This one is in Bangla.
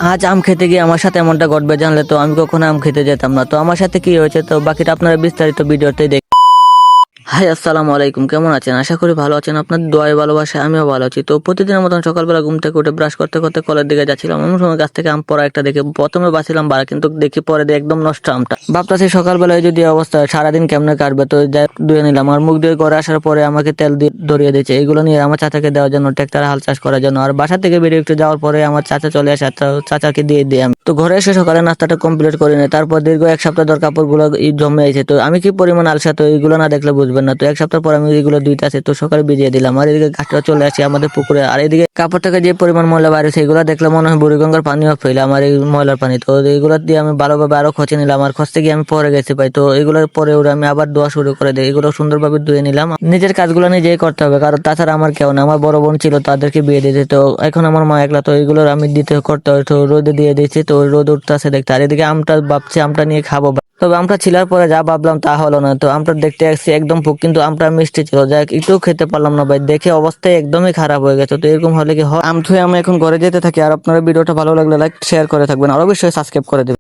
আজ আম খেতে গিয়ে আমার সাথে এমনটা ঘটবে জানলে তো আমি কখনো আম খেতে যেতাম না। তো আমার সাথে কি হয়েছে তো বাকিটা আপনারা বিস্তারিত ভিডিওতে দেখ। হাই আসসালামু আলাইকুম, কেমন আছেন? আশা করি ভালো আছেন। আপনাদের দোয়ায় ভালোবাসায় আমিও ভালো আছি। তো প্রতিদিনের মতন সকালবেলা ঘুম থেকে উঠে ব্রাশ করতে করতে কলের দিকে যাচ্ছিলাম, এমন সময় গাছ থেকে আম পড়া একটা দেখে প্রথমে বাঁচিলাম বাড়া, কিন্তু দেখি পরে দিয়ে একদম নষ্ট আমটা। ভাবতাছি সকালবেলায় যদি এই অবস্থা হয়, সারাদিন কেমনে কাটবে। তো যাই ধুয়ে নিলাম, আর মুখ দিয়ে ঘরে আসার পরে আমাকে তেল দিয়ে ধরিয়ে দিয়েছে। এগুলো নিয়ে আমার চাচাকে দেওয়ার জন্য, ট্রাক্টর হাল চাষ করার জন্য। আর বাসা থেকে বেরিয়ে একটু যাওয়ার পরে আমার চাচা চলে আসে, তো চাচাকে দিয়ে দিই আমি। তো ঘরে এসে সকালে নাস্তাটা কমপ্লিট করে নিই। তারপর দীর্ঘ এক সপ্তাহ ধর কাপড়গুলো জমে আছে। তো আমি কি পরিমাণ আলসা, তো এইগুলো না দেখলে বুঝবেন না। তো এক সপ্তাহ পর আমি এগুলো দুইটা আছে, তো সকালে ভিজিয়ে দিলাম। আর এদিকে গাছটা চলে আসি আমাদের পুকুরে। আর এদিকে কাপড় থেকে যে পরিমাণ ময়লা বাইরে সেগুলো দেখলে মনে হয় বুড়িগঙ্গার পানিও ফেলে আমার এই ময়লার পানি। তো এগুলো দিয়ে আমি ভালোভাবে আরো খছে নিলাম। আর খসতে গিয়ে আমি পরে গেছি পাই। তো এগুলোর পরে ওরা আমি আবার ধোয়া শুরু করে দিই। এগুলো সুন্দরভাবে ধুয়ে নিলাম। নিজের কাজগুলো নিজেই করতে হবে, কারণ তাছাড়া আমার কেউ না। আমার বড় বোন ছিল, তাদেরকে বিয়ে দিতে। তো এখন আমার মা একলা, তো এগুলো আমি দিতে করতে হয়। তো রোদে দিয়ে দিচ্ছি, তো রোদ উঠতেছে দেখতে। আর এদিকে আমটা ভাবছি আমটা নিয়ে খাবো, তবে আমটা ছিলার পরে যা ভাবলাম তা হলো না। তো আমটা দেখতে আসছি একদম পুক, কিন্তু আমটা মিষ্টি ছিল, যাই হোক একটু খেতে পারলাম না ভাই। দেখে অবস্থা একদমই খারাপ হয়ে গেছে। তো এরকম হলে কি হয়? আম থুয়ে আমি এখন ঘরে যেতে থাকি। আর আপনারা ভিডিওটা ভালো লাগলে লাইক শেয়ার করে থাকবেন, আর অবশ্যই সাবস্ক্রাইব করে দেবেন।